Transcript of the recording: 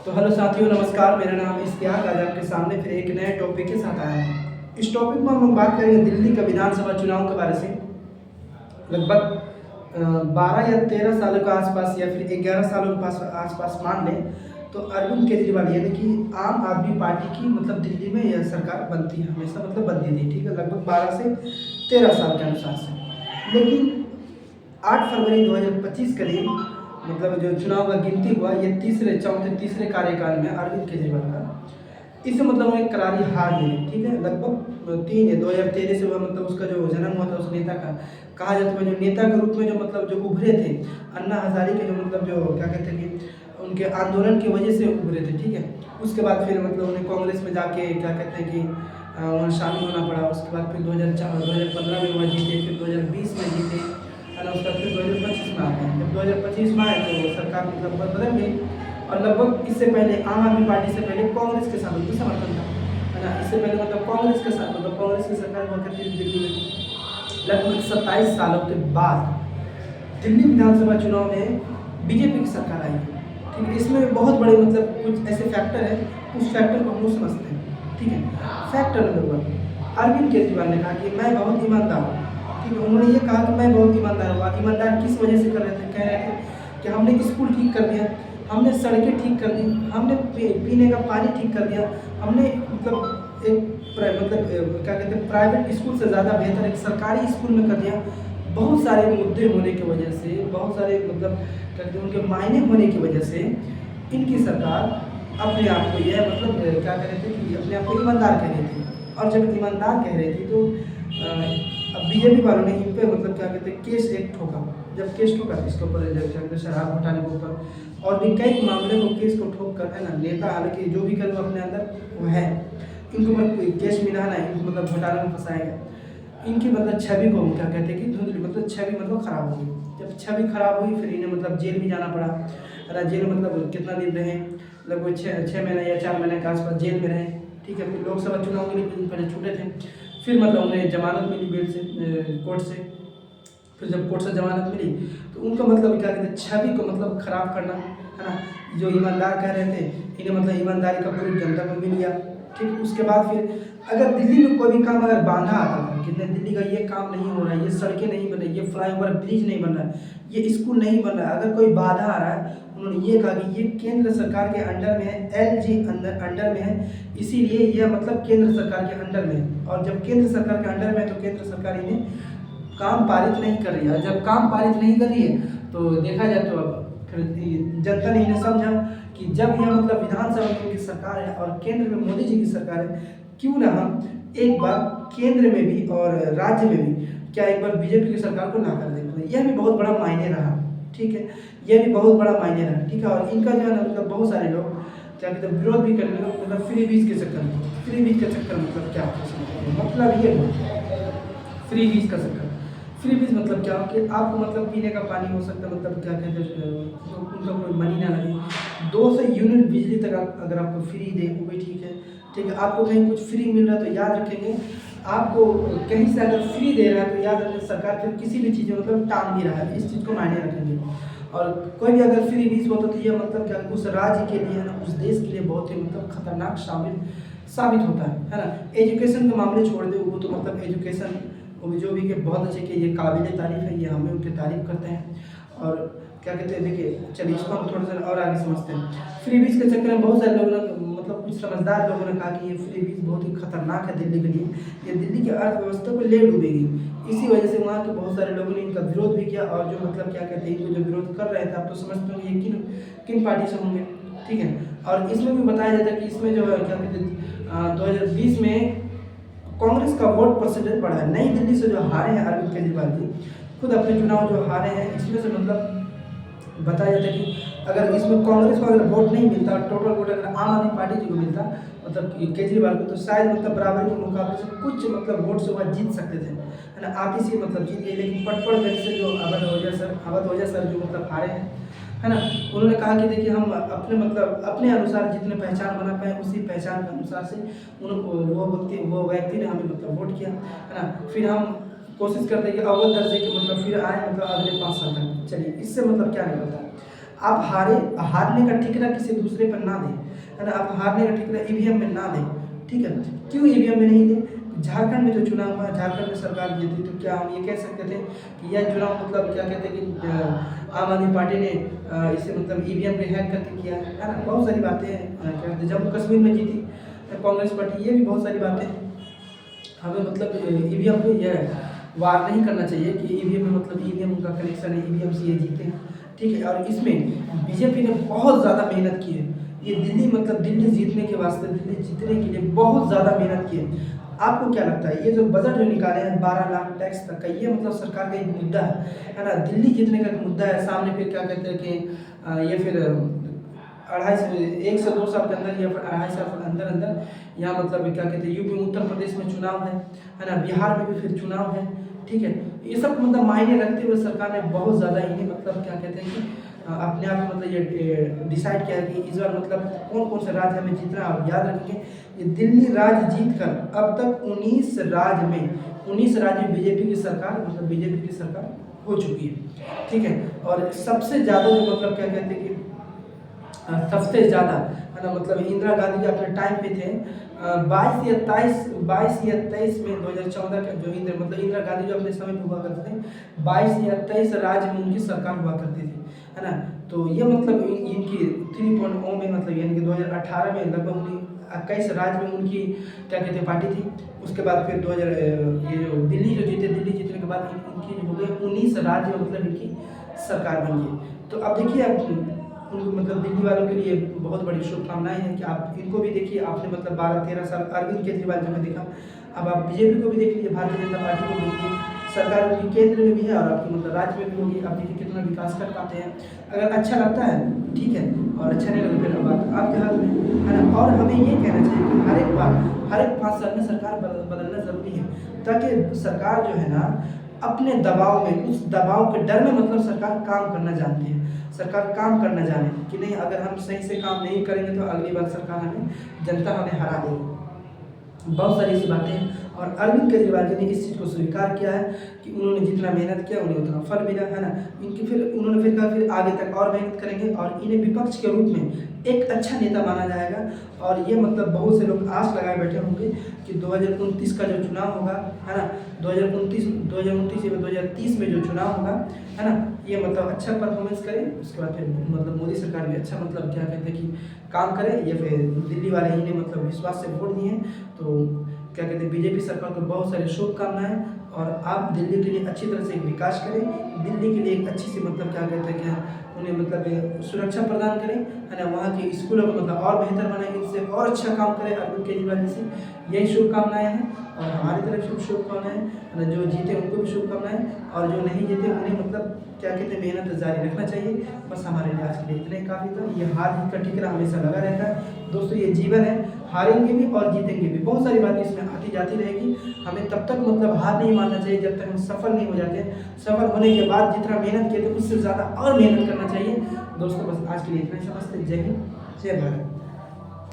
तो हेलो साथियों, नमस्कार। मेरा नाम इश्तियाक। आज आपके सामने फिर एक नए टॉपिक के साथ आया हूँ। इस टॉपिक में हम लोग बात करेंगे दिल्ली का विधानसभा चुनाव के बारे से। लगभग 12 या 13 सालों के आसपास या फिर 11 सालों के पास आसपास मान लें तो अरविंद केजरीवाल यानी कि आम आदमी पार्टी की मतलब दिल्ली में यह सरकार बनती है, हमेशा मतलब बनती थी। ठीक है, लगभग 12 से 13 साल के अनुसार से। लेकिन 8 फरवरी 2025 के दिन मतलब जो चुनाव का गिनती हुआ, ये तीसरे कार्यकाल में अरविंद केजरीवाल का इससे मतलब उन्हें करारी हार मिली। ठीक है, लगभग 2013 से वह मतलब उसका जो जन्म हुआ था उस नेता का, कहा जाता है जो नेता के रूप में जो मतलब जो उभरे थे, अन्ना हजारे के जो मतलब जो क्या कहते हैं कि उनके आंदोलन की वजह से उभरे थे। ठीक है, उसके बाद फिर मतलब उन्हें कांग्रेस में जाके क्या कहते हैं कि वहाँ शामिल होना पड़ा। उसके बाद फिर 2015 में वह जीते, फिर 2020 में जीते, है ना। उसके बाद फिर 2025 में आते हैं। जब 2025 में आए तो सरकार मतलब बदल गई और लगभग इससे पहले आम आदमी पार्टी से पहले कांग्रेस के साथ उनका समर्थन था, है ना। इससे पहले मतलब कांग्रेस के साथ मतलब कांग्रेस की सरकार हुआ करती थी दिल्ली में। लगभग 27 सालों के बाद दिल्ली विधानसभा चुनाव में बीजेपी की सरकार आई है। ठीक है, इसमें बहुत बड़े मतलब कुछ ऐसे फैक्टर है, उस फैक्टर को हम लोग समझते हैं। ठीक है, फैक्टर नंबर 1, अरविंद केजरीवाल ने कहा कि मैं बहुत ईमानदार हूँ। ठीक है, उन्होंने ये कहा कि मैं बहुत ईमानदार हूँ। ईमानदार किस वजह से कह रहे थे कि हमने स्कूल ठीक कर दिया, हमने सड़कें ठीक कर दी, हमने पीने का पानी ठीक कर दिया, हमने मतलब एक क्या कहते हैं प्राइवेट स्कूल से ज़्यादा बेहतर एक सरकारी स्कूल में कर दिया। बहुत सारे मुद्दे होने की वजह से, बहुत सारे मतलब कहते हैं उनके मायने होने की वजह से इनकी सरकार अपने आप को यह मतलब क्या कह रहे थे कि अपने आप को ईमानदार कह रही थी। और जब ईमानदार कह रही थी तो अब बीजेपी वालों ने इन पे मतलब क्या कहते हैं केस एक ठोका। जब केस ठोका इसके ऊपर शराब घोटाले के ऊपर और भी कई मामले को केस को ठोक कर, है ना, नेता हालांकि जो भी कर वो अपने अंदर वो है, इनको मतलब केस मिला है, इनको मतलब घोटाले में फंसाया गया। इनकी मतलब छवि को क्या कहते हैं कि धुंधली मतलब छवि मतलब खराब हो गई। जब छवि खराब हुई फिर इन्हें मतलब जेल भी जाना पड़ा, है ना। जेल मतलब कितना दिन रहे, लगभग 6 महीने या 4 महीने के आसपास जेल में रहे। ठीक है, फिर लोकसभा चुनाव के लिए कुछ दिन पहले छूटे थे, फिर मतलब उन्हें जमानत मिली बेल से, कोर्ट से। फिर जब कोर्ट से जमानत मिली तो उनका मतलब क्या कहते हैं छवि को मतलब खराब करना, है ना। जो ईमानदार कह रहे थे इन्हें मतलब ईमानदारी का प्रूफ जनता को मिल गया। ठीक, उसके बाद फिर अगर दिल्ली में कोई भी काम अगर बांधा आता था कि दिल्ली का ये काम नहीं हो रहा है, ये सड़कें नहीं बन रही, ये फ्लाईओवर ब्रिज नहीं बन रहा है, ये स्कूल नहीं बन रहा है, अगर कोई बाधा आ रहा है, उन्होंने ये कहा कि ये केंद्र सरकार के अंडर में है, एलजी अंडर में है, इसीलिए यह मतलब केंद्र सरकार के अंडर में है। और जब केंद्र सरकार के अंडर में है तो केंद्र सरकार इन्हें काम पारित नहीं कर रही है। जब काम पारित नहीं कर रही है तो देखा जाए तो अब फिर जनता ने इन्हें समझा कि जब यह मतलब विधानसभा में की सरकार है और केंद्र में मोदी जी की सरकार है, क्यों ना हम एक बार केंद्र में भी और राज्य में भी क्या एक बार बीजेपी की सरकार को ला कर दें। यह भी बहुत बड़ा मायने रहा। ठीक है, यह भी बहुत बड़ा मायने रहा। ठीक है, और इनका जो है ना मतलब बहुत सारे लोग क्या कहते हैं विरोध भी करने लगे, मतलब फ्री बीज के चक्कर में। फ्री बीज का चक्कर मतलब क्या मतलब ये फ्री बीज का चक्कर, फ्री बीज मतलब क्या हो कि आपको मतलब पीने का पानी हो सकता है, मतलब क्या कहते हैं उनका कोई मनी ना लगे। 200 यूनिट बिजली तक अगर आपको फ्री दे वो भी ठीक है। ठीक है, आपको कहीं कुछ फ्री मिल रहा है तो याद रखेंगे, आपको कहीं से अगर फ्री दे रहा है तो याद रखें सरकार फिर किसी भी चीज़ में मतलब टाल नहीं रहा है, इस चीज़ को मायने रखेंगे। और कोई भी अगर फ्री बीज होता तो ये मतलब क्या उस राज्य के लिए, है ना, उस देश के लिए बहुत ही मतलब खतरनाक साबित होता है ना। एजुकेशन के मामले छोड़ दे, वो तो मतलब एजुकेशन जो भी कि बहुत अच्छे कि ये काबिल तारीफ है, ये हमें उनकी तारीफ करते हैं। और क्या कहते हैं देखिए, चलिए इसको हम थोड़ा सा और आगे समझते हैं। फ्री बीज के चक्कर में बहुत सारे लोगों ने मतलब कुछ समझदार लोगों ने कहा कि ये फ्री बीज बहुत ही खतरनाक है दिल्ली के लिए, ये दिल्ली की अर्थव्यवस्था को ले डूबेगी। इसी वजह से वहाँ के बहुत सारे लोगों ने इनका विरोध भी किया। और जो मतलब क्या कहते हैं इनको जो विरोध कर रहे थे, आप तो समझते होंगे ये किन पार्टी से होंगे। ठीक है, और इसमें भी बताया जाता है कि इसमें जो क्या कहते हैं 2020 में कांग्रेस का वोट परसेंटेज बढ़ा है। नई दिल्ली से जो हारे हैं अरविंद केजरीवाल जी, खुद अपने चुनाव जो हारे हैं, इसमें से मतलब बताया जाता है कि अगर इसमें कांग्रेस को अगर वोट नहीं मिलता, टोटल वोट अगर आम आदमी पार्टी जी को मिलता मतलब केजरीवाल को, तो शायद मतलब बराबरी के मुकाबले से कुछ मतलब वोट से वह जीत सकते थे, है ना। आती सी मतलब जीत गई। लेकिन पटपड़गंज से जो अवध ओझा सर जो मतलब हारे हैं, है ना, उन्होंने कहा कि देखिए हम अपने मतलब अपने अनुसार जितने पहचान बना पाए उसी पहचान के अनुसार से वो व्यक्ति ने हमें मतलब वोट किया, है ना। फिर हम कोशिश करते हैं कि अव्वल दर्जे के मतलब फिर आए मतलब अगले 5 साल तक। चलिए इससे मतलब क्या निकलता है, आप हारने का ठिकरा किसी दूसरे पर ना दें, है ना। आप हारने का ठिकरा ईवीएम में ना दें, ठीक है। क्यों ईवीएम में नहीं दें? झारखंड में जो चुनाव हुआ, झारखंड में सरकार जीती, तो क्या हम ये कह सकते थे कि यह चुनाव मतलब क्या कहते हैं कि आम आदमी पार्टी ने इसे मतलब ईवीएम पे हैक करके किया है ना। बहुत सारी बातें क्या कहते हैं, जम्मू कश्मीर में जीती कांग्रेस पार्टी, ये भी बहुत सारी बातें। हमें मतलब ईवीएम पे यह वार नहीं करना चाहिए कि ईवीएम में मतलब ईवीएम का कनेक्शन है, ईवीएम से ये जीते हैं, ठीक है। और इसमें बीजेपी ने बहुत ज़्यादा मेहनत की है। ये दिल्ली मतलब दिल्ली जीतने के वास्ते, दिल्ली जीतने के लिए बहुत ज़्यादा मेहनत की है। आपको क्या लगता है ये जो बजट जो निकाले हैं 12 लाख टैक्स तक का, ये मतलब सरकार का एक मुद्दा है ना। दिल्ली जीतने का एक मुद्दा है सामने। फिर क्या कहते हैं कि ये फिर 1 से 2 साल के अंदर या फिर 2.5 साल के अंदर अंदर यहाँ मतलब क्या कहते हैं यूपी उत्तर प्रदेश में चुनाव है ना, बिहार में भी फिर चुनाव है, ठीक है। ये सब मतलब मायने रखते हुए सरकार ने बहुत ज़्यादा इन्हें मतलब क्या कहते हैं कि अपने आप मतलब ये डिसाइड किया है कि इस बार मतलब कौन कौन से राज्य हमें जीतना है। और याद रखेंगे ये दिल्ली राज्य जीत कर अब तक 19 राज्य में बीजेपी की सरकार मतलब बीजेपी की सरकार हो चुकी है, ठीक है। और सबसे ज़्यादा जो मतलब क्या कहते हैं कि सबसे ज़्यादा है ना मतलब इंदिरा गांधी जी अपने टाइम पे थे 22 या 23 में 2014 का जो इंदिरा गांधी जो अपने समय पे हुआ करते थे 22 या 23 राज्य में उनकी सरकार हुआ करती थी, है ना। तो ये मतलब इनकी 3.0 में मतलब यानी कि 2018 में लगभग उन्हीं 21 राज्य में उनकी क्या कहते हैं पार्टी थी। उसके बाद फिर 2000 ये जो दिल्ली जीतने के बाद इनकी जो हो गई 19 राज्य में मतलब इनकी सरकार बन गई। तो अब देखिए अब मतलब दिल्ली वालों के लिए बहुत बड़ी शुभकामनाएं हैं कि आप इनको भी देखिए। आपने मतलब 12-13 साल अरविंद केजरीवाल जी को देखा, अब आप बीजेपी को भी देख लीजिए, भारतीय जनता पार्टी को देखिए। सरकार उनकी केंद्र में भी है और आपकी मतलब राज्य में भी होगी। आप देखिए कितना विकास कर पाते हैं। अगर अच्छा लगता है ठीक है, और अच्छा नहीं लगे फिर बात आपके हाथ में, है ना। और हमें ये कहना चाहिए कि हर एक 5 साल में सरकार बदलना ज़रूरी है, ताकि सरकार जो है ना अपने दबाव में, उस दबाव के डर में मतलब सरकार काम करना जानती है। सरकार काम करना जाने कि नहीं, अगर हम सही से काम नहीं करेंगे तो अगली बार सरकार जनता हमें हरा देगी। बहुत सारी ऐसी बातें हैं और अरविंद केजरीवाल जी ने इस चीज़ को स्वीकार किया है कि उन्होंने जितना मेहनत किया उन्हें उतना फल मिला, है ना। उन्होंने फिर कहा फिर आगे तक और मेहनत करेंगे और इन्हें विपक्ष के रूप में एक अच्छा नेता माना जाएगा। और ये मतलब बहुत से लोग आस लगाए बैठे होंगे कि 2029 का जो चुनाव होगा, है ना, 2029 या 2030 में जो चुनाव होगा, है ना, ये मतलब अच्छा परफॉर्मेंस करे। उसके बाद फिर मतलब मोदी सरकार भी अच्छा मतलब क्या कहते हैं कि काम करे। या फिर दिल्ली वाले ही ने मतलब विश्वास से वोट दिए हैं, तो क्या कहते हैं बीजेपी सरकार को बहुत सारी शुभकामनाएं। और आप दिल्ली के लिए अच्छी तरह से विकास करें, दिल्ली के लिए एक अच्छी सी मतलब क्या कहते हैं क्या उन्हें मतलब सुरक्षा प्रदान करें, है ना। वहाँ के स्कूलों को मतलब और बेहतर बनाएं, इनसे और अच्छा काम करें अरविंद केजरीवाल जी से। यही शुभकामनाएं हैं और हमारी तरफ से शुभकामनाएं, है ना। जो जीते उनको भी शुभकामनाएं और जो नहीं जीते उन्हें मतलब क्या कहते हैं मेहनत जारी रखना चाहिए। बस हमारे लिए आज के लिए इतना ही काफ़ी था। ये हार जीत का ठिकरा हमेशा लगा रहता है दोस्तों, ये जीवन है, हारेंगे भी और जीतेंगे भी। बहुत सारी बातें इसमें आती जाती रहेगी। हमें तब तक मतलब हार नहीं मानना चाहिए जब तक हम सफल नहीं हो जाते। सफल होने के बाद जितना मेहनत किए थे उससे ज़्यादा और मेहनत करना चाहिए दोस्तों। बस आज के लिए इतना ही समझते। जय हिंद, जय भारत।